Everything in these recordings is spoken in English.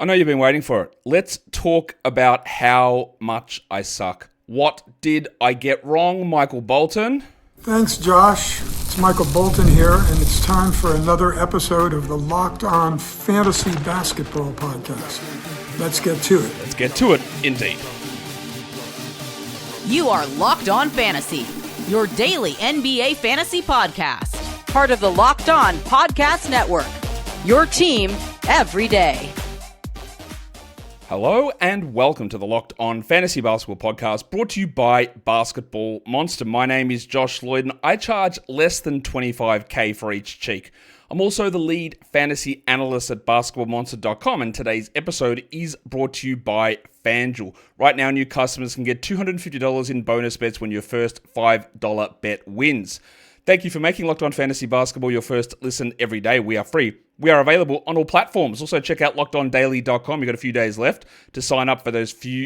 I know you've been waiting for it. Let's talk about how much I suck. What did I get wrong, Michael Bolton? Thanks, Josh. It's Michael Bolton here, and it's time for another episode of the Locked On Fantasy Basketball Podcast. Let's get to it. Let's get to it, indeed. You are Locked On Fantasy, your daily NBA fantasy podcast. Part of the Locked On Podcast Network, your team every day. Hello and welcome to the Locked On Fantasy Basketball Podcast, brought to you by Basketball Monster. My name is Josh Lloyd and I charge less than $25,000 for each cheek. I'm also the lead fantasy analyst at basketballmonster.com, and today's episode is brought to you by FanDuel. Right now, new customers can get $250 in bonus bets when your first $5 bet wins. Thank you for making Locked On Fantasy Basketball your first listen every day. We are free. We are available on all platforms. Also, check out LockedOnDaily.com. You've got a few days left to sign up for those free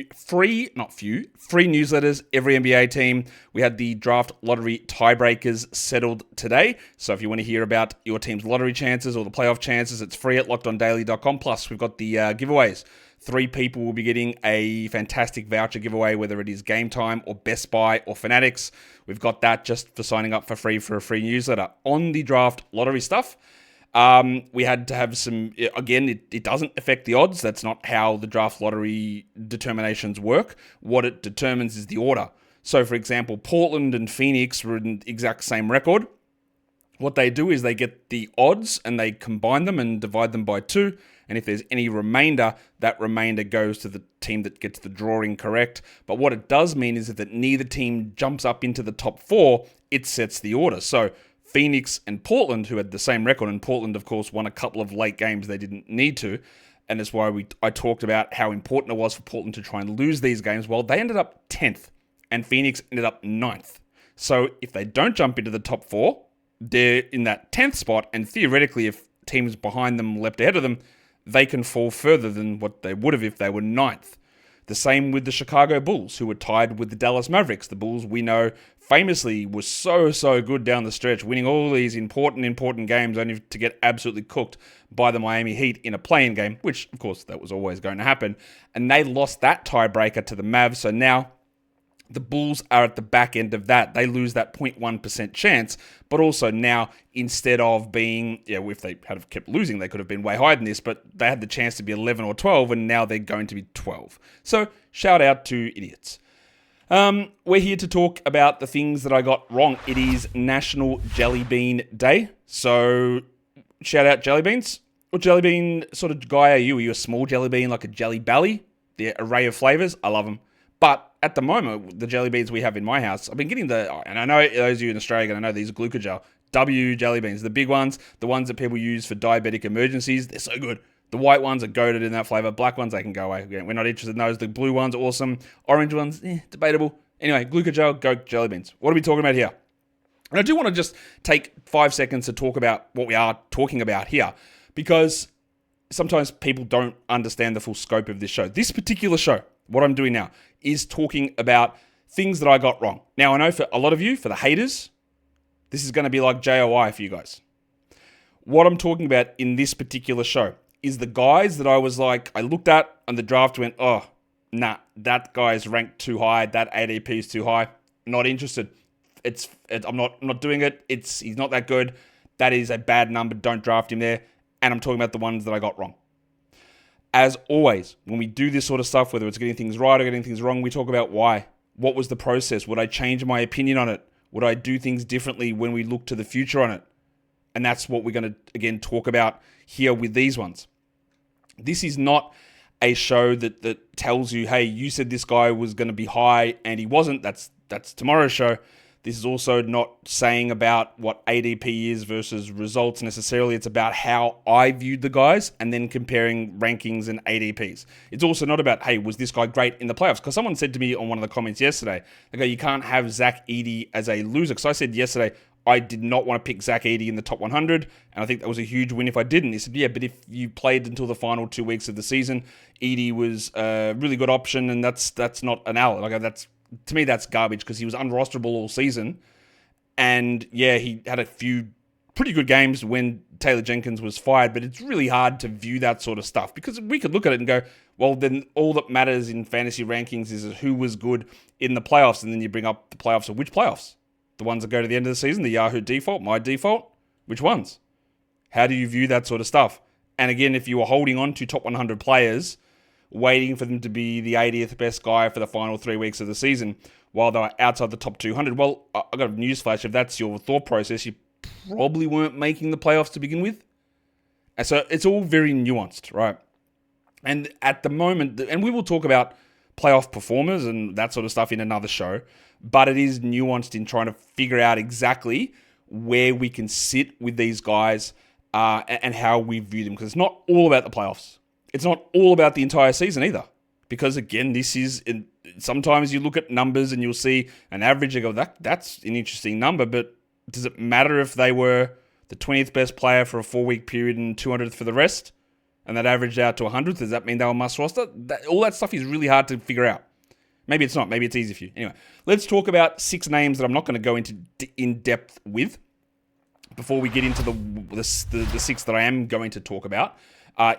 newsletters, every NBA team. We had the draft lottery tiebreakers settled today. So if you want to hear about your team's lottery chances or the playoff chances, it's free at LockedOnDaily.com. Plus, we've got the giveaways. 3 people will be getting a fantastic voucher giveaway, whether it is Game Time or Best Buy or Fanatics. We've got that just for signing up for free for a free newsletter. On the draft lottery stuff, we had to have some, again, it doesn't affect the odds. That's not how the draft lottery determinations work. What it determines is the order. So, for example, Portland and Phoenix were in the exact same record. What they do is they get the odds and they combine them and divide them by 2. And if there's any remainder, that remainder goes to the team that gets the drawing correct. But what it does mean is that neither team jumps up into the top 4, it sets the order. So Phoenix and Portland, who had the same record, and Portland, of course, won a couple of late games they didn't need to. And that's why I talked about how important it was for Portland to try and lose these games. Well, they ended up 10th, and Phoenix ended up 9th. So if they don't jump into the top 4, they're in that 10th spot, and theoretically, if teams behind them leapt ahead of them, they can fall further than what they would have if they were 9th. The same with the Chicago Bulls, who were tied with the Dallas Mavericks. The Bulls, we know, famously was so good down the stretch, winning all these important games, only to get absolutely cooked by the Miami Heat in a play-in game, which, of course, that was always going to happen. And they lost that tiebreaker to the Mavs, so now the Bulls are at the back end of that. They lose that 0.1% chance, but also now, instead of being, if they had kept losing, they could have been way higher than this, but they had the chance to be 11 or 12, and now they're going to be 12. So, shout out to idiots. We're here to talk about the things that I got wrong. It is National Jelly Bean Day, so shout out jelly beans. What jelly bean sort of guy are you? Are you a small jelly bean, like a Jelly Belly? The array of flavors, I love them. But at the moment, the jelly beans we have in my house, I've been getting and I know those of you in Australia, I know these are glucogel, W jelly beans, the big ones, the ones that people use for diabetic emergencies, they're so good. The white ones are goated in that flavor. Black ones, they can go away. We're not interested in those. The blue ones, awesome. Orange ones, debatable. Anyway, glucogel, go jelly beans. What are we talking about here? And I do want to just take 5 seconds to talk about what we are talking about here, because sometimes people don't understand the full scope of this show. This particular show, what I'm doing now, is talking about things that I got wrong. Now, I know for a lot of you, for the haters, this is going to be like JOI for you guys. What I'm talking about in this particular show is the guys that I was like, I looked at on the draft, went, oh, nah, that guy is ranked too high, that ADP is too high, not interested. I'm not doing it. He's not that good. That is a bad number. Don't draft him there. And I'm talking about the ones that I got wrong. As always, when we do this sort of stuff, whether it's getting things right or getting things wrong, we talk about why. What was the process? Would I change my opinion on it? Would I do things differently when we look to the future on it? And that's what we're going to, again, talk about here with these ones. This is not a show that tells you, hey, you said this guy was going to be high and he wasn't. That's tomorrow's show. This is also not saying about what ADP is versus results necessarily. It's about how I viewed the guys and then comparing rankings and ADPs. It's also not about, hey, was this guy great in the playoffs? Because someone said to me on one of the comments yesterday, they go, you can't have Zach Edey as a loser. Because I said yesterday, I did not want to pick Zach Edey in the top 100, and I think that was a huge win if I didn't. He said, yeah, but if you played until the final 2 weeks of the season, Edey was a really good option, and that's not an L. To me, that's garbage because he was unrosterable all season. And yeah, he had a few pretty good games when Taylor Jenkins was fired, but it's really hard to view that sort of stuff because we could look at it and go, well, then all that matters in fantasy rankings is who was good in the playoffs, and then you bring up the playoffs of which playoffs? The ones that go to the end of the season, the Yahoo default, my default? Which ones? How do you view that sort of stuff? And again, if you were holding on to top 100 players, waiting for them to be the 80th best guy for the final 3 weeks of the season, while they were outside the top 200, well, I've got a newsflash. If that's your thought process, you probably weren't making the playoffs to begin with. And so it's all very nuanced, right? And at the moment, and we will talk about playoff performers and that sort of stuff in another show, but it is nuanced in trying to figure out exactly where we can sit with these guys and how we view them. Because it's not all about the playoffs. It's not all about the entire season either. Because again, this is, sometimes you look at numbers and you'll see an average and go, that's an interesting number, but does it matter if they were the 20th best player for a 4-week period and 200th for the rest? And that averaged out to 100th? Does that mean they were must roster? All that stuff is really hard to figure out. Maybe it's not. Maybe it's easy for you. Anyway, let's talk about 6 names that I'm not going to go into in depth with before we get into the 6 that I am going to talk about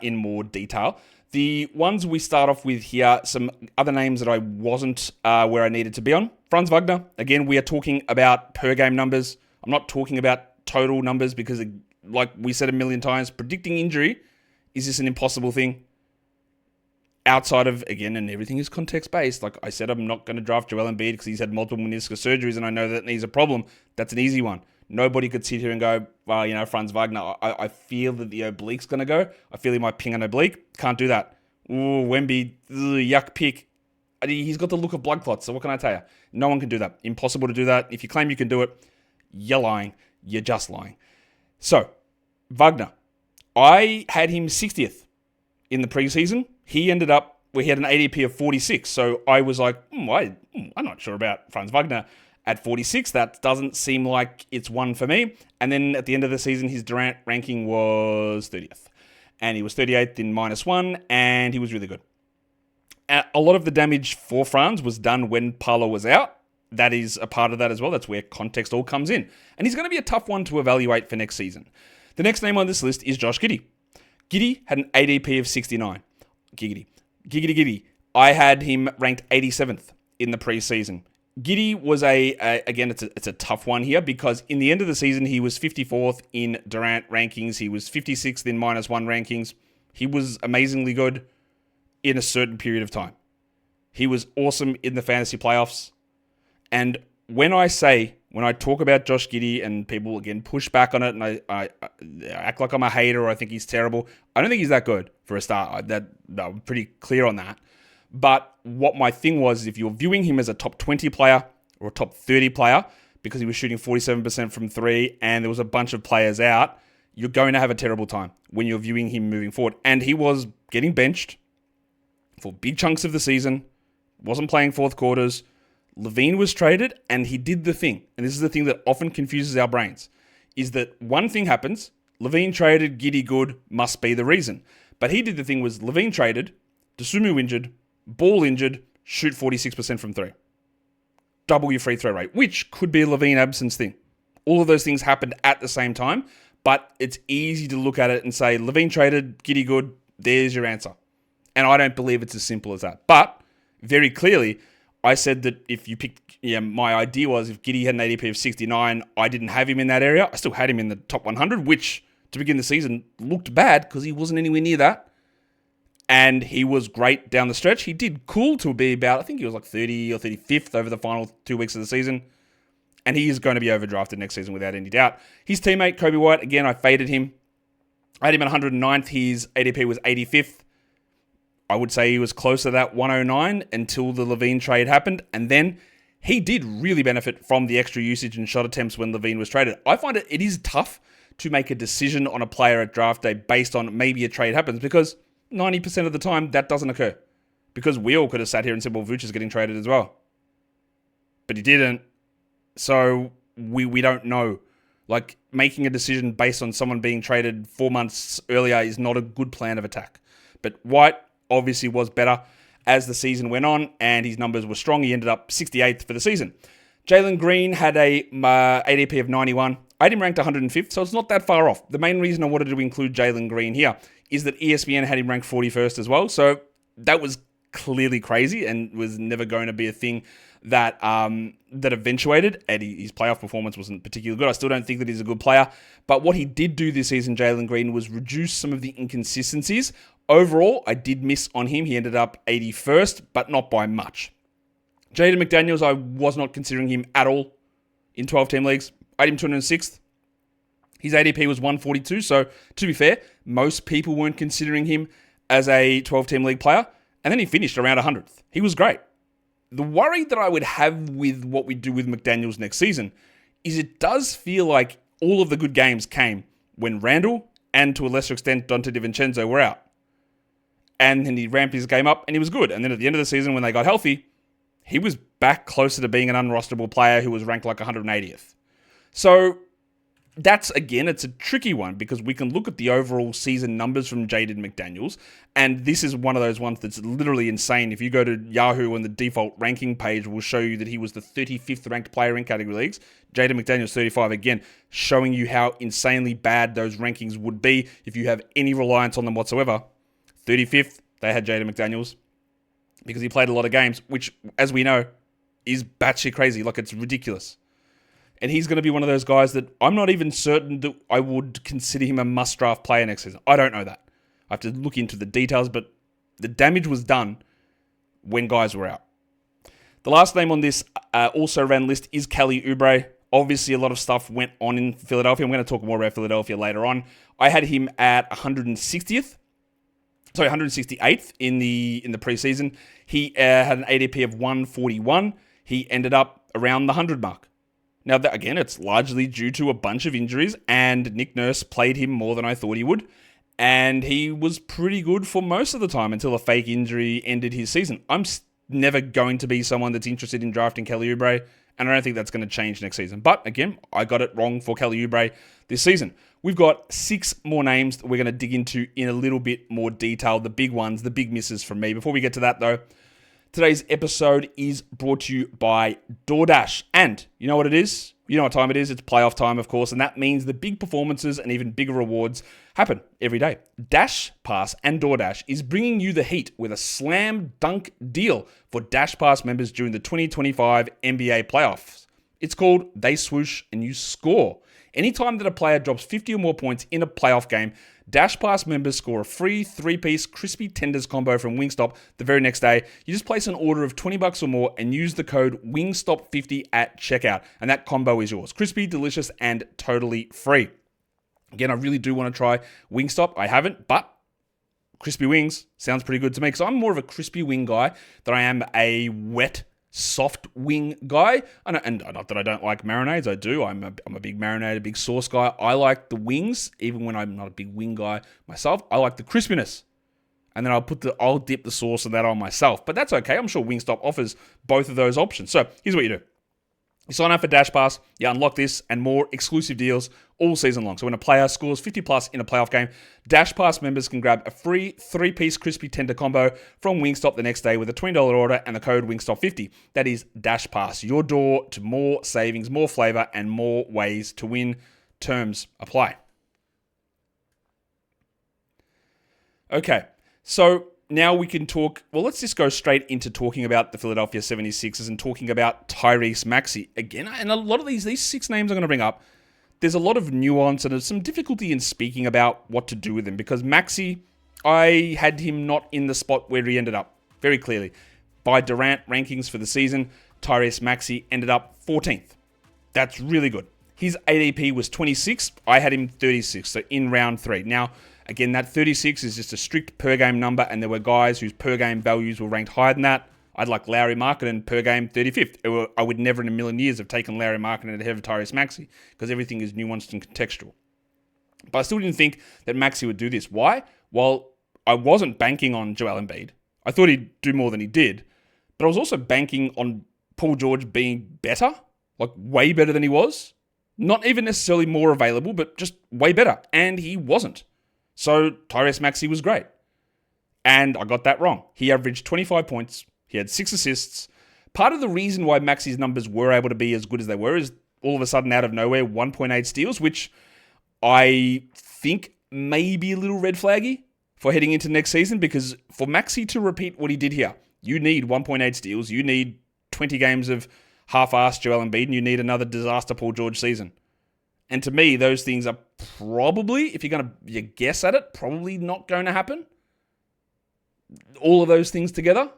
in more detail. The ones we start off with here, some other names that I wasn't where I needed to be on. Franz Wagner. Again, we are talking about per game numbers. I'm not talking about total numbers because, like we said a million times, predicting injury is just an impossible thing. Outside of, again, and everything is context-based. Like I said, I'm not going to draft Joel Embiid because he's had multiple meniscus surgeries and I know that he's a problem. That's an easy one. Nobody could sit here and go, well, Franz Wagner, I feel that the oblique's going to go. I feel he might ping an oblique. Can't do that. Ooh, Wemby, yuck pick. He's got the look of blood clots, so what can I tell you? No one can do that. Impossible to do that. If you claim you can do it, you're lying. You're just lying. So, Wagner. I had him 60th in the preseason. He ended up, he had an ADP of 46. So I was like, I'm not sure about Franz Wagner at 46. That doesn't seem like it's one for me. And then at the end of the season, his Durant ranking was 30th. And he was 38th in -1, and he was really good. A lot of the damage for Franz was done when Paolo was out. That is a part of that as well. That's where context all comes in. And he's going to be a tough one to evaluate for next season. The next name on this list is Josh Giddey. Giddey had an ADP of 69. Giddey. I had him ranked 87th in the preseason. Giddey was again, it's a tough one here because in the end of the season, he was 54th in Durant rankings. He was 56th in -1 rankings. He was amazingly good in a certain period of time. He was awesome in the fantasy playoffs. And when I talk about Josh Giddey and people, again, push back on it and I act like I'm a hater or I think he's terrible, I don't think he's that good for a start. I'm pretty clear on that. But what my thing was, if you're viewing him as a top 20 player or a top 30 player, because he was shooting 47% from 3 and there was a bunch of players out, you're going to have a terrible time when you're viewing him moving forward. And he was getting benched for big chunks of the season, wasn't playing fourth quarters. Levine was traded, and he did the thing. And this is the thing that often confuses our brains, is that one thing happens, Levine traded, Giddey good, must be the reason. But he did the thing was Levine traded, Dosunmu injured, Ball injured, shoot 46% from 3. Double your free throw rate, which could be a Levine absence thing. All of those things happened at the same time, but it's easy to look at it and say, Levine traded, Giddey good, there's your answer. And I don't believe it's as simple as that. But very clearly, I said that if you picked, my idea was if Giddey had an ADP of 69, I didn't have him in that area. I still had him in the top 100, which to begin the season looked bad because he wasn't anywhere near that. And he was great down the stretch. He did cool to be about, I think he was like 30 or 35th over the final 2 weeks of the season. And he is going to be overdrafted next season without any doubt. His teammate, Kobe White, again, I faded him. I had him at 109th. His ADP was 85th. I would say he was close to that 109 until the Levine trade happened. And then he did really benefit from the extra usage and shot attempts when Levine was traded. I find it is tough to make a decision on a player at draft day based on maybe a trade happens because 90% of the time that doesn't occur. Because we all could have sat here and said, well, Vucevic is getting traded as well. But he didn't. So we don't know. Like, making a decision based on someone being traded 4 months earlier is not a good plan of attack. But White obviously was better as the season went on, and his numbers were strong. He ended up 68th for the season. Jalen Green had a ADP of 91. I had him ranked 105th, so it's not that far off. The main reason I wanted to include Jalen Green here is that ESPN had him ranked 41st as well, so that was clearly crazy and was never going to be a thing that that eventuated, and his playoff performance wasn't particularly good. I still don't think that he's a good player, but what he did do this season, Jalen Green, was reduce some of the inconsistencies. Overall, I did miss on him. He ended up 81st, but not by much. Jaden McDaniels, I was not considering him at all in 12-team leagues. I had him 206th. His ADP was 142, so to be fair, most people weren't considering him as a 12-team league player, and then he finished around 100th. He was great. The worry that I would have with what we do with McDaniels next season is it does feel like all of the good games came when Randall and to a lesser extent Dante DiVincenzo were out. And then he ramped his game up and he was good. And then at the end of the season when they got healthy, he was back closer to being an unrosterable player who was ranked like 180th. So that's, again, it's a tricky one because we can look at the overall season numbers from Jaden McDaniels, and this is one of those ones that's literally insane. If you go to Yahoo and the default ranking page will show you that he was the 35th ranked player in category leagues. Jaden McDaniels 35, again, showing you how insanely bad those rankings would be if you have any reliance on them whatsoever. 35th, they had Jaden McDaniels because he played a lot of games, which, as we know, is batshit crazy. Like, it's ridiculous. And he's going to be one of those guys that I'm not even certain that I would consider him a must-draft player next season. I don't know that. I have to look into the details, but the damage was done when guys were out. The last name on this also ran list is Kelly Oubre. Obviously, a lot of stuff went on in Philadelphia. I'm going to talk more about Philadelphia later on. I had him at 168th in the preseason. He had an ADP of 141. He ended up around the 100 mark. Now, again, it's largely due to a bunch of injuries, and Nick Nurse played him more than I thought he would, and he was pretty good for most of the time until a fake injury ended his season. I'm never going to be someone that's interested in drafting Kelly Oubre, and I don't think that's going to change next season. But, again, I got it wrong for Kelly Oubre this season. We've got 6 more names that we're going to dig into in a little bit more detail, the big ones, the big misses from me. Before we get to that, though, today's episode is brought to you by DoorDash. And you know what it is? You know what time it is? It's playoff time, of course, and that means the big performances and even bigger rewards happen every day. Dash Pass and DoorDash is bringing you the heat with a slam dunk deal for Dash Pass members during the 2025 NBA playoffs. It's called They Swoosh and You Score. Anytime that a player drops 50 or more points in a playoff game, Dash Pass members score a free 3-piece crispy tenders combo from Wingstop the very next day. You just place an order of $20 or more and use the code WINGSTOP50 at checkout. And that combo is yours. Crispy, delicious, and totally free. Again, I really do want to try Wingstop. I haven't, but crispy wings sounds pretty good to me. Because I'm more of a crispy wing guy than I am a wet soft wing guy. And not that I don't like marinades, I do. I'm a big marinated, big sauce guy. I like the wings, even when I'm not a big wing guy myself. I like the crispiness. And then I'll dip the sauce and that on myself. But that's okay. I'm sure Wingstop offers both of those options. So here's what you do. You sign up for Dash Pass, you unlock this and more exclusive deals all season long. So when a player scores 50 plus in a playoff game, Dash Pass members can grab a free 3-piece crispy tender combo from Wingstop the next day with a $20 order and the code WINGSTOP50. That is Dash Pass, your door to more savings, more flavor, and more ways to win. Terms apply. Okay, so now we can talk, well, let's just go straight into talking about the Philadelphia 76ers and talking about Tyrese Maxi. Again, and a lot of these 6 names I'm going to bring up, there's a lot of nuance and there's some difficulty in speaking about what to do with him because Maxi, I had him not in the spot where he ended up, very clearly. By Durant rankings for the season, Tyrese Maxi ended up 14th. That's really good. His ADP was 26. I had him 36, so in round 3. Now, again, that 36 is just a strict per-game number, and there were guys whose per-game values were ranked higher than that. I'd like Larry Markkinen per-game 35th. I would never in a million years have taken Larry Markkinen ahead of Tyrese Maxi because everything is nuanced and contextual. But I still didn't think that Maxi would do this. Why? Well, I wasn't banking on Joel Embiid. I thought he'd do more than he did. But I was also banking on Paul George being better, like way better than he was. Not even necessarily more available, but just way better. And he wasn't. So Tyrese Maxi was great. And I got that wrong. He averaged 25 points. He had 6 assists. Part of the reason why Maxi's numbers were able to be as good as they were is all of a sudden out of nowhere, 1.8 steals, which I think may be a little red flaggy for heading into next season, because for Maxi to repeat what he did here, you need 1.8 steals, you need 20 games of half-assed Joel Embiid, and you need another disaster Paul George season. And to me, those things are probably, if you're going to guess at it, probably not going to happen. All of those things together,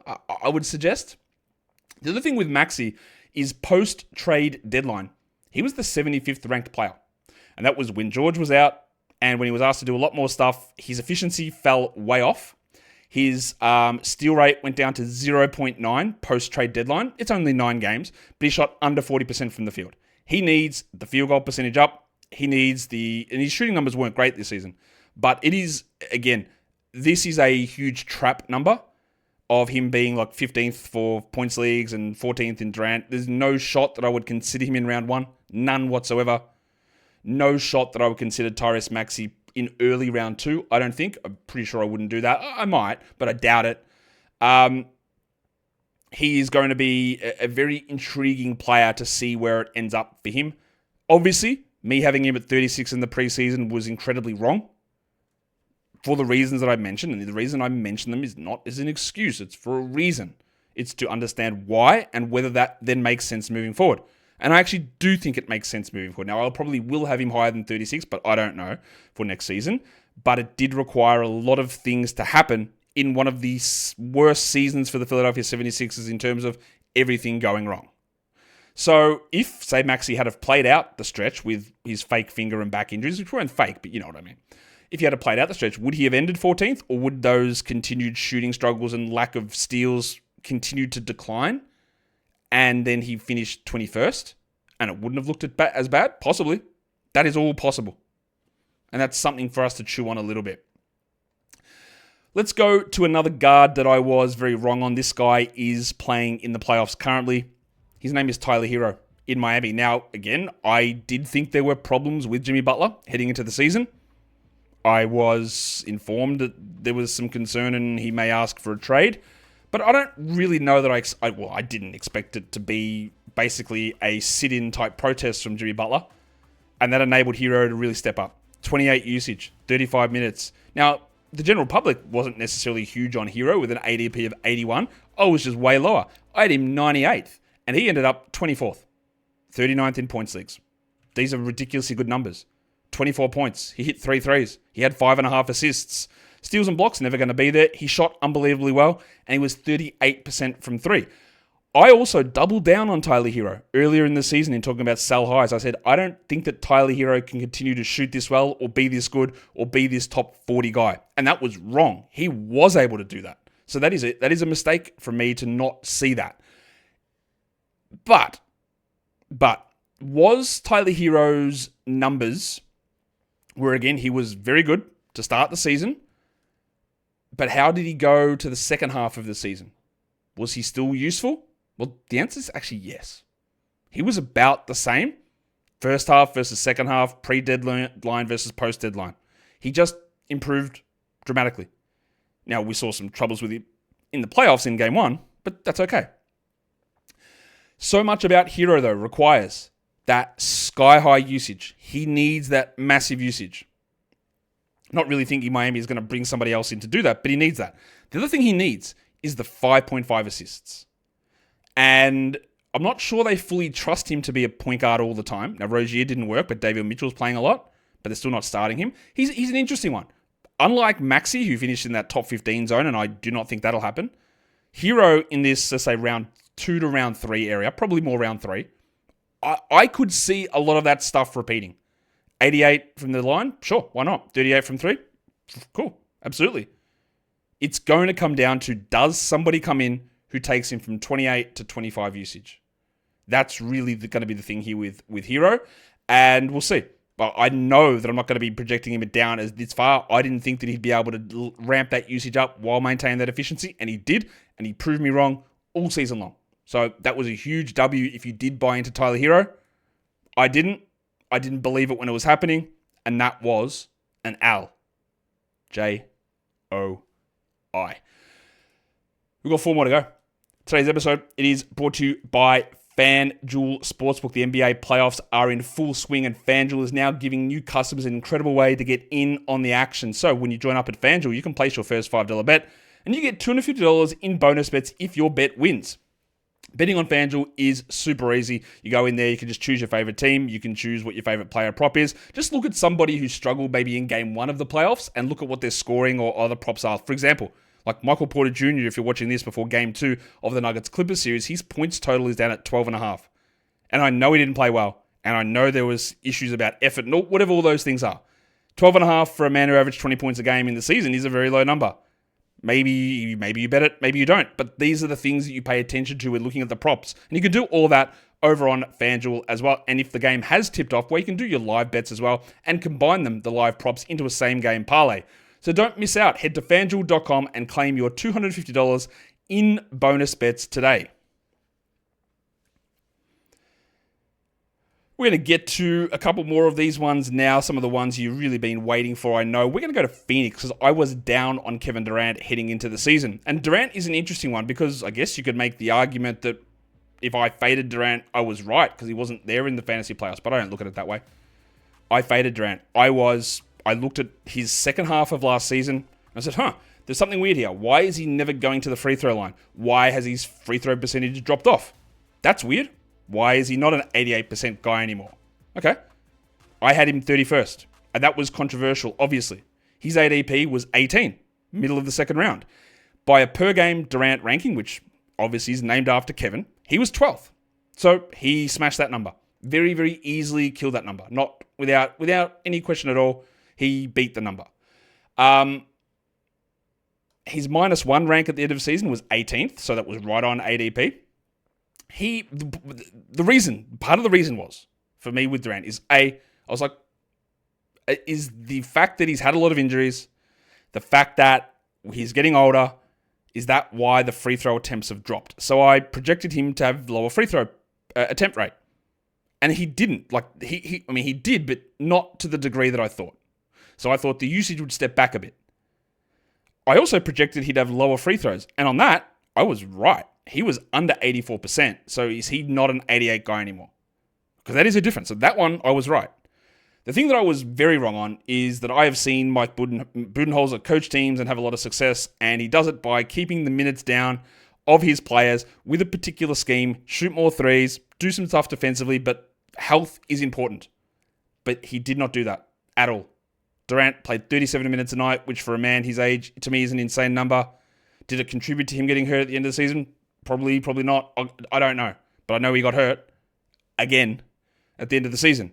I would suggest. The other thing with Maxi is post-trade deadline. He was the 75th ranked player. And that was when George was out, and when he was asked to do a lot more stuff, his efficiency fell way off. His steal rate went down to 0.9 post-trade deadline. It's only 9 games, but he shot under 40% from the field. He needs the field goal percentage up. And his shooting numbers weren't great this season. But it is, again, this is a huge trap number of him being like 15th for points leagues and 14th in Durant. There's no shot that I would consider him in round 1. None whatsoever. No shot that I would consider Tyrese Maxi in early round 2, I don't think. I'm pretty sure I wouldn't do that. I might, but I doubt it. He is going to be a very intriguing player to see where it ends up for him. Obviously, me having him at 36 in the preseason was incredibly wrong for the reasons that I mentioned. And the reason I mention them is not as an excuse. It's for a reason. It's to understand why and whether that then makes sense moving forward. And I actually do think it makes sense moving forward. Now, I probably will have him higher than 36, but I don't know for next season. But it did require a lot of things to happen in one of the worst seasons for the Philadelphia 76ers in terms of everything going wrong. So if, say, Maxi had have played out the stretch with his fake finger and back injuries, which weren't fake, but you know what I mean. If he had have played out the stretch, would he have ended 14th? Or would those continued shooting struggles and lack of steals continue to decline? And then he finished 21st? And it wouldn't have looked as bad? Possibly. That is all possible. And that's something for us to chew on a little bit. Let's go to another guard that I was very wrong on. This guy is playing in the playoffs currently. His name is Tyler Herro in Miami. Now, again, I did think there were problems with Jimmy Butler heading into the season. I was informed that there was some concern and he may ask for a trade. But I don't really know that I didn't expect it to be basically a sit-in type protest from Jimmy Butler. And that enabled Herro to really step up. 28 usage, 35 minutes. Now, the general public wasn't necessarily huge on Herro with an ADP of 81. I was just way lower. I had him 98th. And he ended up 24th. 39th in points leagues. These are ridiculously good numbers. 24 points. He hit 3 threes. He had 5.5 assists. Steals and blocks, never going to be there. He shot unbelievably well, and he was 38% from 3. I also doubled down on Tyler Herro earlier in the season in talking about sell highs. I said, I don't think that Tyler Herro can continue to shoot this well or be this good or be this top 40 guy. And that was wrong. He was able to do that. So that is it. That is a mistake for me to not see that. But was Tyler Herro's numbers, where again, he was very good to start the season, but how did he go to the second half of the season? Was he still useful? Well, the answer is actually yes. He was about the same. First half versus second half, pre-deadline versus post-deadline. He just improved dramatically. Now, we saw some troubles with him in the playoffs in game 1, but that's okay. So much about Herro, though, requires that sky-high usage. He needs that massive usage. Not really thinking Miami is going to bring somebody else in to do that, but he needs that. The other thing he needs is the 5.5 assists. And I'm not sure they fully trust him to be a point guard all the time. Now, Rozier didn't work, but Davion Mitchell's playing a lot, but they're still not starting him. He's an interesting one. Unlike Maxi, who finished in that top 15 zone, and I do not think that'll happen, Herro in this, let's say, round 2 to round 3 area, probably more round 3, I could see a lot of that stuff repeating. 88 from the line? Sure, why not? 38 from 3? Cool, absolutely. It's going to come down to, does somebody come in who takes him from 28 to 25 usage? That's really going to be the thing here with Herro, and we'll see. But I know that I'm not going to be projecting him down as this far. I didn't think that he'd be able to ramp that usage up while maintaining that efficiency, and he did, and he proved me wrong all season long. So that was a huge W if you did buy into Tyler Herro. I didn't believe it when it was happening, and that was an L. J-O-I. We've got 4 more to go. Today's episode, it is brought to you by FanDuel Sportsbook. The NBA playoffs are in full swing, and FanDuel is now giving new customers an incredible way to get in on the action. So when you join up at FanDuel, you can place your first $5 bet, and you get $250 in bonus bets if your bet wins. Betting on FanDuel is super easy. You go in there, you can just choose your favorite team. You can choose what your favorite player prop is. Just look at somebody who struggled maybe in game 1 of the playoffs and look at what their scoring or other props are. For example, like Michael Porter Jr., if you're watching this before game 2 of the Nuggets-Clippers series, his points total is down at 12.5. And I know he didn't play well. And I know there was issues about effort and whatever all those things are. 12.5 for a man who averaged 20 points a game in the season is a very low number. Maybe you bet it, maybe you don't. But these are the things that you pay attention to when looking at the props. And you can do all that over on FanDuel as well. And if the game has tipped off, well, you can do your live bets as well and combine them, the live props, into a same-game parlay. So don't miss out. Head to FanDuel.com and claim your $250 in bonus bets today. We're going to get to a couple more of these ones now, some of the ones you've really been waiting for, I know. We're going to go to Phoenix because I was down on Kevin Durant heading into the season. And Durant is an interesting one because I guess you could make the argument that if I faded Durant, I was right because he wasn't there in the fantasy playoffs, but I don't look at it that way. I faded Durant. I looked at his second half of last season and I said, there's something weird here. Why is he never going to the free throw line? Why has his free throw percentage dropped off? That's weird. Why is he not an 88% guy anymore? Okay. I had him 31st. And that was controversial, obviously. His ADP was 18, middle of the second round. By a per-game Durant ranking, which obviously is named after Kevin, he was 12th. So he smashed that number. Very, very easily killed that number. Not without any question at all. He beat the number. His -1 rank at the end of the season was 18th, so that was right on ADP. Part of the reason was, for me with Durant, is the fact that he's had a lot of injuries, the fact that he's getting older, is that why the free throw attempts have dropped? So I projected him to have lower free throw attempt rate. And he didn't. He did, but not to the degree that I thought. So I thought the usage would step back a bit. I also projected he'd have lower free throws. And on that, I was right. He was under 84%. So is he not an 88 guy anymore? Because that is a difference. So that one, I was right. The thing that I was very wrong on is that I have seen Mike Budenholzer coach teams and have a lot of success, and he does it by keeping the minutes down of his players with a particular scheme, shoot more threes, do some stuff defensively, but health is important. But he did not do that at all. Durant played 37 minutes a night, which for a man his age, to me, is an insane number. Did it contribute to him getting hurt at the end of the season? Probably not. I don't know. But I know he got hurt again at the end of the season.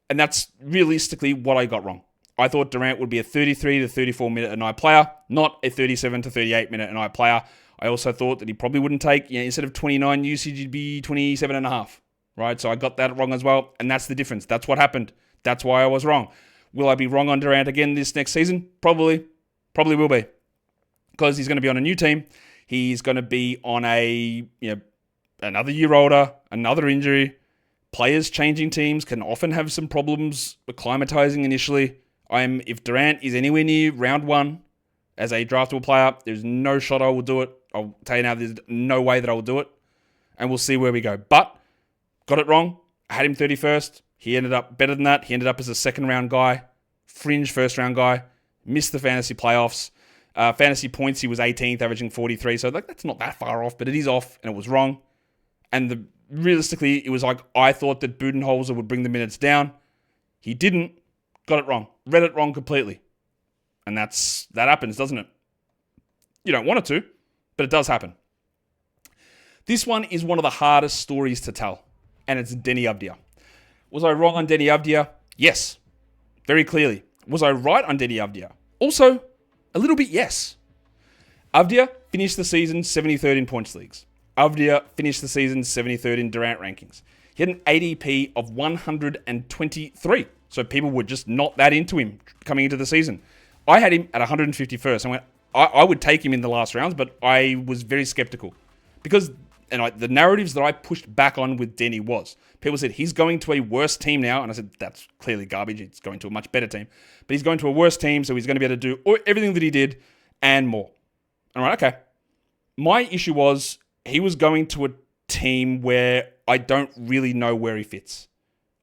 And that's realistically what I got wrong. I thought Durant would be a 33 to 34 minute a night player, not a 37 to 38 minute a night player. I also thought that he probably wouldn't take, instead of 29 usage, he'd be 27.5, right? So I got that wrong as well. And that's the difference. That's what happened. That's why I was wrong. Will I be wrong on Durant again this next season? Probably will be. Because he's going to be on a new team. He's going to be on another year older, another injury. Players changing teams can often have some problems acclimatizing initially. If Durant is anywhere near round 1 as a draftable player, there's no shot I will do it. I'll tell you now, there's no way that I will do it. And we'll see where we go. But, got it wrong. I had him 31st. He ended up better than that. He ended up as a second round guy, fringe first round guy, missed the fantasy playoffs. Fantasy points, he was 18th, averaging 43. So that's not that far off, but it is off, and it was wrong. And realistically, it was like I thought that Budenholzer would bring the minutes down. He didn't. Got it wrong. Read it wrong completely. And that happens, doesn't it? You don't want it to, but it does happen. This one is one of the hardest stories to tell, and it's Deni Avdija. Was I wrong on Deni Avdija? Yes, very clearly. Was I right on Deni Avdija? Also, a little bit yes. Avdija finished the season 73rd in points leagues. Avdija finished the season 73rd in Durant rankings. He had an ADP of 123. So people were just not that into him coming into the season. I had him at 151st. I would take him in the last rounds, but I was very skeptical. Because the narratives that I pushed back on with Deni was, people said, he's going to a worse team now. And I said, that's clearly garbage. He's going to a much better team. But he's going to a worse team, so he's going to be able to do everything that he did and more. All right, okay. My issue was, he was going to a team where I don't really know where he fits.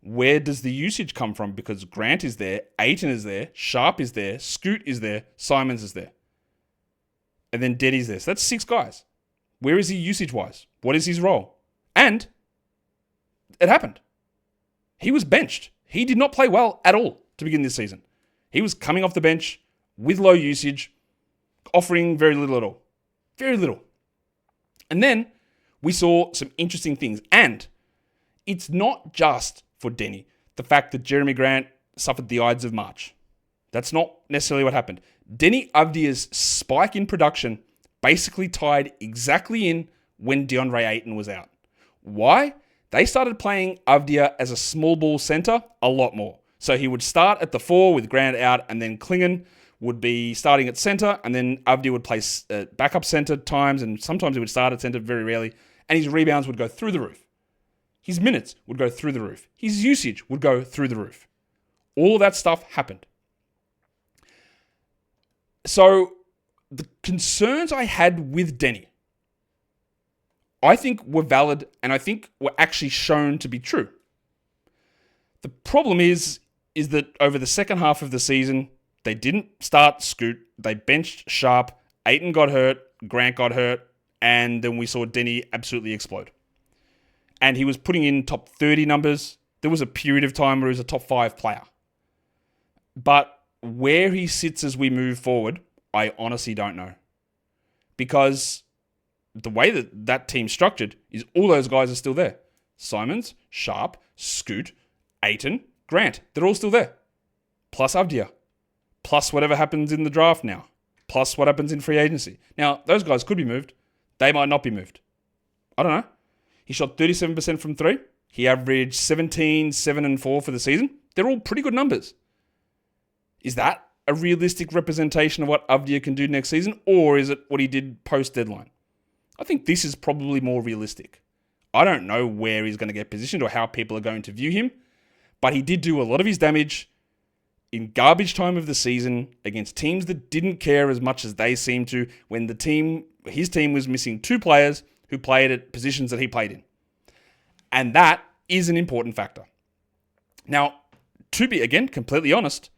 Where does the usage come from? Because Grant is there, Ayton is there, Sharp is there, Scoot is there, Simons is there. And then Giddey's there. So that's 6 guys. Where is he usage-wise? What is his role? And it happened. He was benched. He did not play well at all to begin this season. He was coming off the bench with low usage, offering very little at all. Very little. And then we saw some interesting things. And it's not just for Denny, the fact that Jeremy Grant suffered the Ides of March. That's not necessarily what happened. Denny Avdia's spike in production basically tied exactly in when DeAndre Ayton was out. Why? They started playing Avdia as a small ball center a lot more. So he would start at the 4 with Grant out, and then Klingon would be starting at center, and then Avdia would play backup center times, and sometimes he would start at center, very rarely, and his rebounds would go through the roof. His minutes would go through the roof. His usage would go through the roof. All of that stuff happened. So the concerns I had with Denny, I think were valid, and I think were actually shown to be true. The problem is that over the second half of the season, they didn't start Scoot. They benched Sharp. Ayton got hurt. Grant got hurt. And then we saw Denny absolutely explode. And he was putting in top 30 numbers. There was a period of time where he was a top 5 player. But where he sits as we move forward, I honestly don't know. Because the way that team's structured is all those guys are still there. Simons, Sharp, Scoot, Ayton, Grant. They're all still there. Plus Avdia. Plus whatever happens in the draft now. Plus what happens in free agency. Now, those guys could be moved. They might not be moved. I don't know. He shot 37% from 3. He averaged 17, 7, and 4 for the season. They're all pretty good numbers. Is that a realistic representation of what Avdia can do next season? Or is it what he did post-deadline? I think this is probably more realistic. I don't know where he's going to get positioned or how people are going to view him. But he did do a lot of his damage in garbage time of the season against teams that didn't care as much as they seemed to when his team was missing 2 players who played at positions that he played in. And that is an important factor. Now, to be, again, completely honest,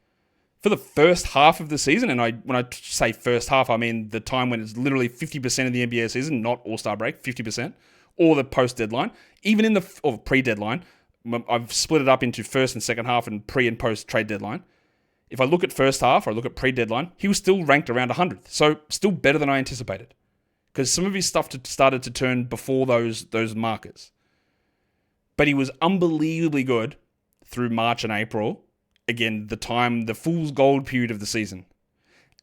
for the first half of the season, and when I say first half, I mean the time when it's literally 50% of the NBA season, not All-Star break, 50%, or the post-deadline, even or pre-deadline, I've split it up into first and second half and pre and post-trade deadline. If I look at first half or I look at pre-deadline, he was still ranked around 100th. So still better than I anticipated. Because some of his stuff started to turn before those markers. But he was unbelievably good through March and April. Again, the fool's gold period of the season.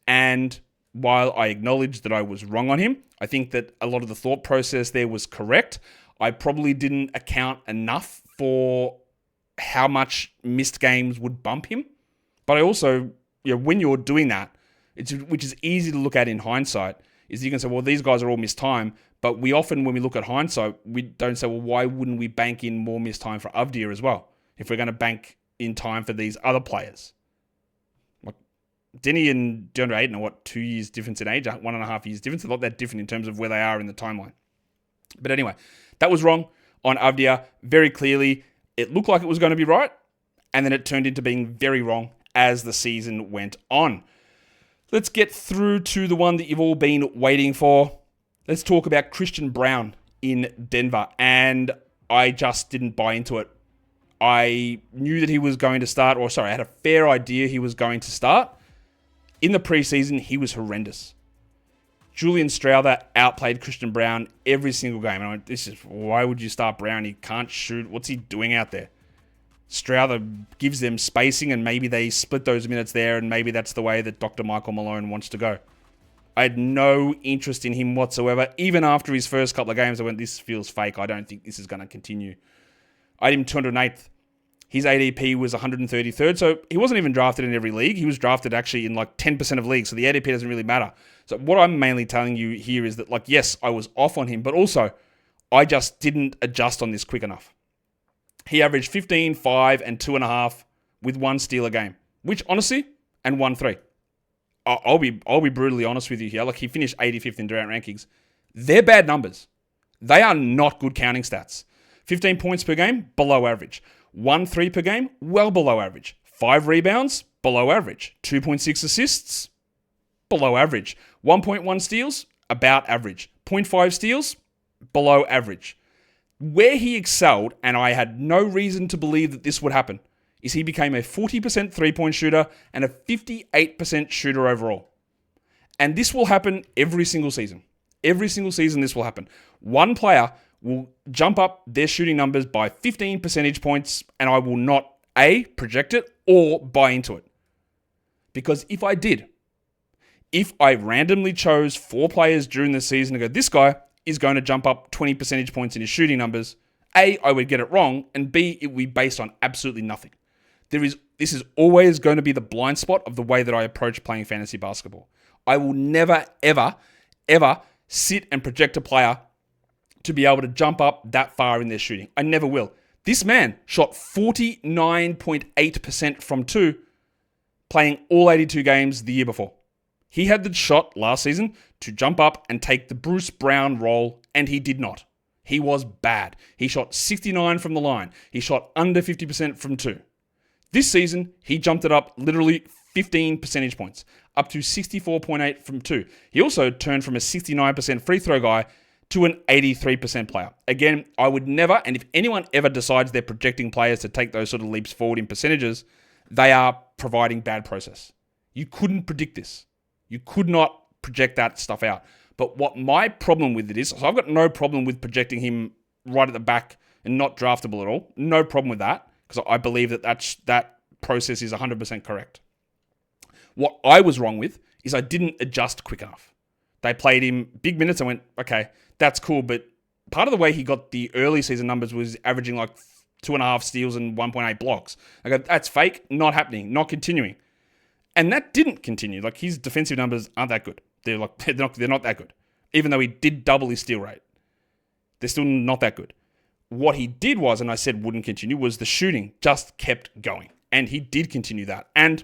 And while I acknowledge that I was wrong on him, I think that a lot of the thought process there was correct. I probably didn't account enough for how much missed games would bump him. But I also, when you're doing that, which is easy to look at in hindsight, is you can say, well, these guys are all missed time. But we often, when we look at hindsight, we don't say, well, why wouldn't we bank in more missed time for Avdia as well? If we're going to bank in time for these other players. Like Denny and DeAndre Ayton are 2 years difference in age, 1.5 years difference. They're not that different in terms of where they are in the timeline. But anyway, that was wrong on Avdia. Very clearly, it looked like it was going to be right. And then it turned into being very wrong as the season went on. Let's get through to the one that you've all been waiting for. Let's talk about Christian Braun in Denver. And I just didn't buy into it. I knew that he was going to start, I had a fair idea he was going to start. In the preseason, he was horrendous. Julian Strawther outplayed Christian Braun every single game. And I went, why would you start Braun? He can't shoot. What's he doing out there? Strawther gives them spacing, and maybe they split those minutes there, and maybe that's the way that Dr. Michael Malone wants to go. I had no interest in him whatsoever. Even after his first couple of games, I went, this feels fake. I don't think this is going to continue. I had him 208th. His ADP was 133rd, so he wasn't even drafted in every league. He was drafted actually in 10% of leagues, so the ADP doesn't really matter. So what I'm mainly telling you here is that, yes, I was off on him, but also I just didn't adjust on this quick enough. He averaged 15, 5, and 2.5 with 1 steal a game, which honestly, and 1 3. I'll be brutally honest with you here. He finished 85th in Durant rankings. They're bad numbers. They are not good counting stats. 15 points per game, below average. 1 3 per game, well below average. 5 rebounds, below average. 2.6 assists, below average. 1.1 steals, about average. 0.5 steals, below average. Where he excelled, and I had no reason to believe that this would happen, is he became a 40% three-point shooter and a 58% shooter overall. And this will happen every single season. Every single season this will happen. One player will jump up their shooting numbers by 15 percentage points, and I will not, A, project it or buy into it. Because if I randomly chose 4 players during the season to go, this guy is going to jump up 20 percentage points in his shooting numbers, A, I would get it wrong, and B, it would be based on absolutely nothing. This is always going to be the blind spot of the way that I approach playing fantasy basketball. I will never, ever, ever sit and project a player to be able to jump up that far in their shooting. I never will. This man shot 49.8% from 2, playing all 82 games the year before. He had the shot last season to jump up and take the Bruce Brown role, and he did not. He was bad. He shot 69 from the line. He shot under 50% from 2. This season, he jumped it up literally 15 percentage points, up to 64.8 from 2. He also turned from a 69% free throw guy to an 83% player. Again, I would never, and if anyone ever decides they're projecting players to take those sort of leaps forward in percentages, they are providing bad process. You couldn't predict this. You could not project that stuff out. But what my problem with it is, so I've got no problem with projecting him right at the back and not draftable at all. No problem with that, because I believe that process is 100% correct. What I was wrong with is I didn't adjust quick enough. They played him big minutes. I went, okay, that's cool. But part of the way he got the early season numbers was averaging like 2.5 steals and 1.8 blocks. I go, that's fake, not happening, not continuing. And that didn't continue. Like, his defensive numbers aren't that good. They're not that good. Even though he did double his steal rate, they're still not that good. What he did was, and I said wouldn't continue, was the shooting just kept going. And he did continue that. And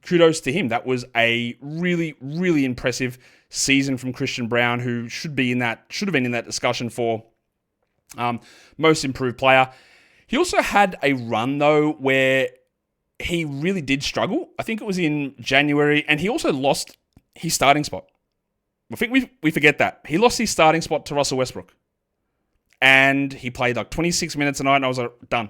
kudos to him. That was a really, really impressive season from Christian Braun, who should have been in that discussion for most improved player. He also had a run, though, where he really did struggle. I think it was in January, and he also lost his starting spot. I think we forget that. He lost his starting spot to Russell Westbrook. And he played like 26 minutes a night, and I was like, done.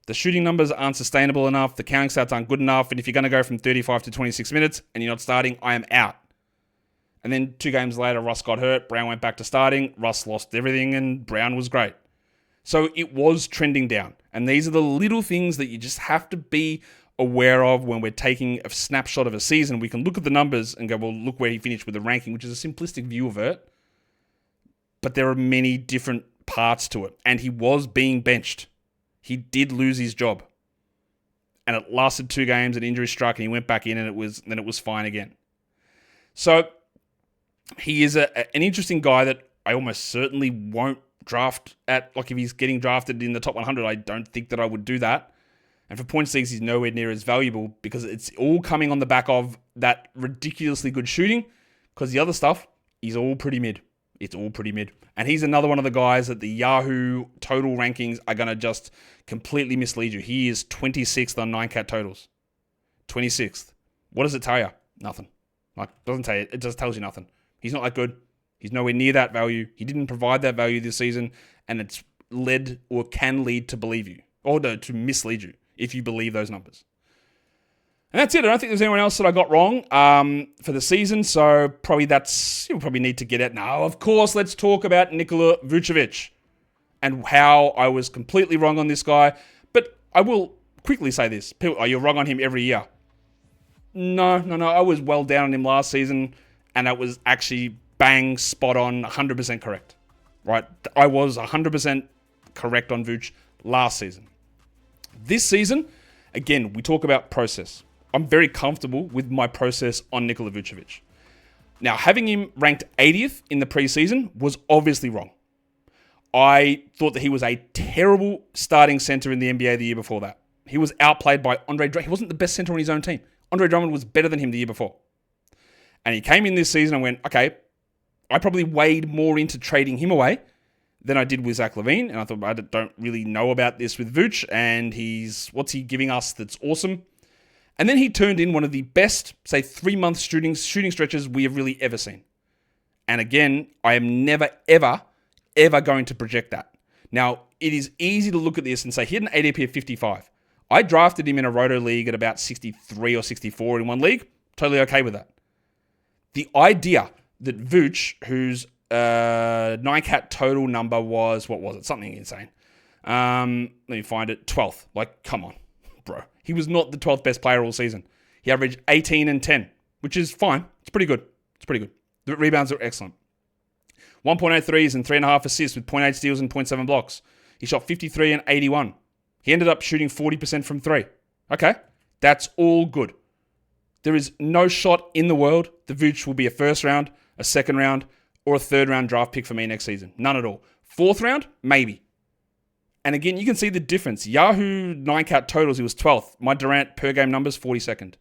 The shooting numbers aren't sustainable enough. The counting stats aren't good enough. And if you're going to go from 35 to 26 minutes and you're not starting, I am out. And then 2 games later, Russ got hurt. Brown went back to starting. Russ lost everything, and Brown was great. So it was trending down. And these are the little things that you just have to be aware of when we're taking a snapshot of a season. We can look at the numbers and go, well, look where he finished with the ranking, which is a simplistic view of it. But there are many different parts to it. And he was being benched. He did lose his job. And it lasted 2 games, an injury struck, and he went back in, and it was fine again. So he is an interesting guy that I almost certainly won't draft at. Like, if he's getting drafted in the top 100, I don't think that I would do that. And for points leagues, he's nowhere near as valuable because it's all coming on the back of that ridiculously good shooting, because the other stuff is all pretty mid. It's all pretty mid. And he's another one of the guys that the Yahoo total rankings are going to just completely mislead you. He is 26th on 9cat totals. 26th. What does it tell you? Nothing. Like, it doesn't tell you. It just tells you nothing. He's not that good. He's nowhere near that value. He didn't provide that value this season, and it's led or can lead to believe you, or to mislead you if you believe those numbers. And that's it. I don't think there's anyone else that I got wrong for the season, so you'll probably need to get it now. Of course, let's talk about Nikola Vucevic and how I was completely wrong on this guy. But I will quickly say this. People, you're wrong on him every year. No. I was well down on him last season, and that was actually bang, spot on, 100% correct. Right? I was 100% correct on Vuce last season. This season, again, we talk about process. I'm very comfortable with my process on Nikola Vucevic. Now, having him ranked 80th in the preseason was obviously wrong. I thought that he was a terrible starting center in the NBA the year before that. He was outplayed by Andre Drummond. He wasn't the best center on his own team. Andre Drummond was better than him the year before. And he came in this season and went, okay, I probably weighed more into trading him away than I did with Zach LaVine, and I thought I don't really know about this with Vooch, and what's he giving us that's awesome? And then he turned in one of the best, say, 3-month shooting stretches we have really ever seen. And again, I am never, ever, ever going to project that. Now, it is easy to look at this and say he had an ADP of 55. I drafted him in a Roto league at about 63 or 64 in one league. Totally okay with that. The idea that Vooch, whose 9-cat total number was, what was it? Something insane. Let me find it. 12th. Like, come on, bro. He was not the 12th best player all season. He averaged 18 and 10, which is fine. It's pretty good. The rebounds are excellent. 1.8 threes and 3.5 assists with 0.8 steals and 0.7 blocks. He shot 53 and 81. He ended up shooting 40% from 3. Okay, that's all good. There is no shot in the world that Vooch will be a first round, a second round, or a third round draft pick for me next season. None at all. 4th round? Maybe. And again, you can see the difference. Yahoo 9-cat totals, he was 12th. My Durant per game numbers, 42nd.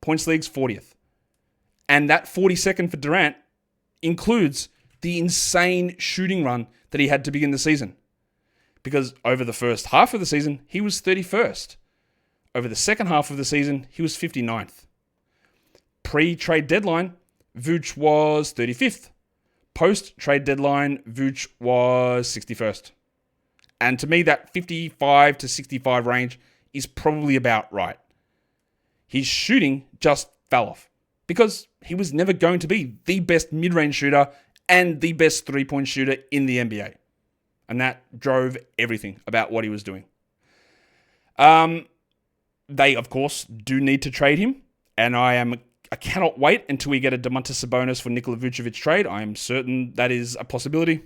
Points leagues, 40th. And that 42nd for Durant includes the insane shooting run that he had to begin the season. Because over the first half of the season, he was 31st. Over the second half of the season, he was 59th. Pre-trade deadline, Vooch was 35th. Post-trade deadline, Vooch was 61st. And to me, that 55 to 65 range is probably about right. His shooting just fell off because he was never going to be the best mid-range shooter and the best three-point shooter in the NBA. And that drove everything about what he was doing. They, of course, do need to trade him. And I cannot wait until we get a Domantas Sabonis for Nikola Vucevic trade. I am certain that is a possibility.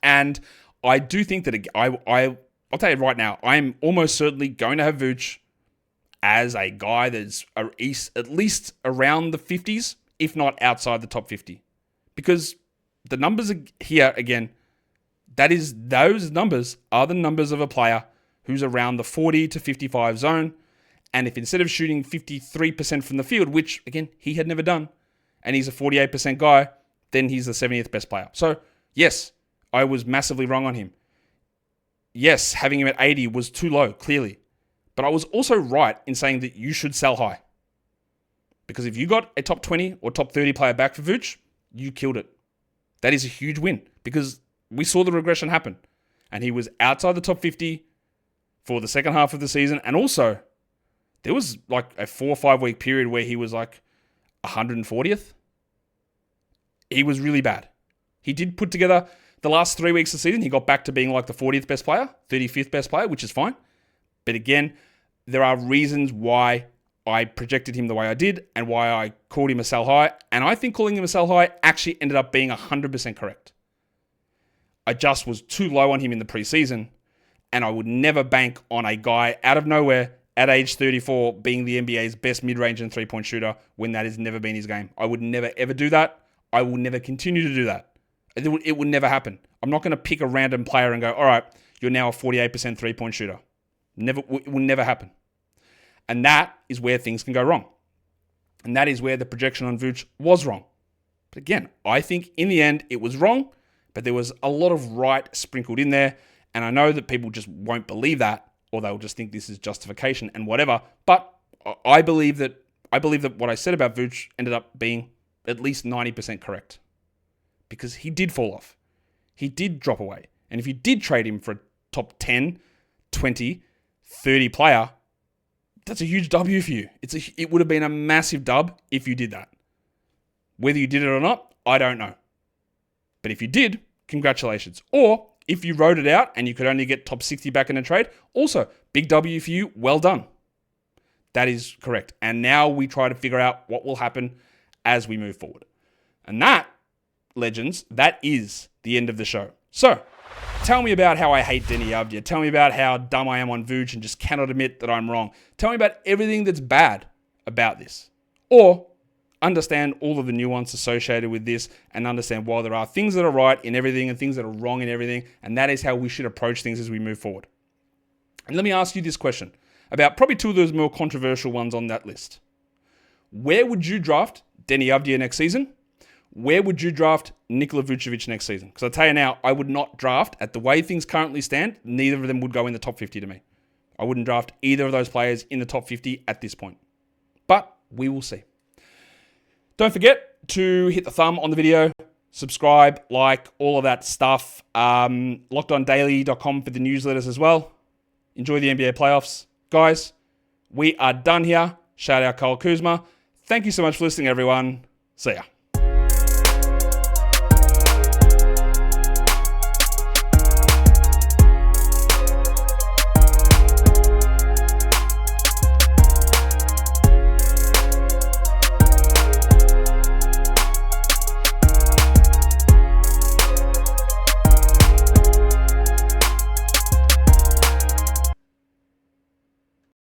And I do think that I'll tell you right now, I am almost certainly going to have Vooch as a guy that's at least around the 50s, if not outside the top 50. Because the numbers are here again, those numbers are the numbers of a player who's around the 40 to 55 zone. And if instead of shooting 53% from the field, which again, he had never done, and he's a 48% guy, then he's the 70th best player. So yes, I was massively wrong on him. Yes, having him at 80 was too low, clearly. But I was also right in saying that you should sell high. Because if you got a top 20 or top 30 player back for Vooch, you killed it. That is a huge win because we saw the regression happen. And he was outside the top 50 for the second half of the season. And also, there was like a 4 or 5 week period where he was like 140th. He was really bad. He did put together the last 3 weeks of the season. He got back to being like the 40th best player, 35th best player, which is fine. But again, there are reasons why I projected him the way I did and why I called him a sell high. And I think calling him a sell high actually ended up being 100% correct. I just was too low on him in the preseason, and I would never bank on a guy out of nowhere at age 34 being the NBA's best mid-range and three-point shooter when that has never been his game. I would never, ever do that. I will never continue to do that. It would never happen. I'm not going to pick a random player and go, all right, you're now a 48% three-point shooter. It will never happen. And that is where things can go wrong. And that is where the projection on Vooch was wrong. But again, I think in the end it was wrong, but there was a lot of right sprinkled in there. And I know that people just won't believe that, or they'll just think this is justification and whatever. But I believe that what I said about Vooch ended up being at least 90% correct. Because he did fall off. He did drop away. And if you did trade him for a top 10, 20, 30 player, that's a huge W for you. It would have been a massive dub if you did that. Whether you did it or not, I don't know. But if you did, congratulations. Or if you wrote it out and you could only get top 60 back in a trade, also big W for you, well done. That is correct. And now we try to figure out what will happen as we move forward. And that, legends, that is the end of the show. So, tell me about how I hate Deni Avdija. Tell me about how dumb I am on Vooch and just cannot admit that I'm wrong. Tell me about everything that's bad about this. Or understand all of the nuance associated with this and understand why there are things that are right in everything and things that are wrong in everything. And that is how we should approach things as we move forward. And let me ask you this question about probably two of those more controversial ones on that list. Where would you draft Deni Avdija next season? Where would you draft Nikola Vucevic next season? Because I'll tell you now, I would not draft, at the way things currently stand, neither of them would go in the top 50 to me. I wouldn't draft either of those players in the top 50 at this point. But we will see. Don't forget to hit the thumb on the video, subscribe, like, all of that stuff. LockedOnDaily.com for the newsletters as well. Enjoy the NBA playoffs. Guys, we are done here. Shout out Kyle Kuzma. Thank you so much for listening, everyone. See ya.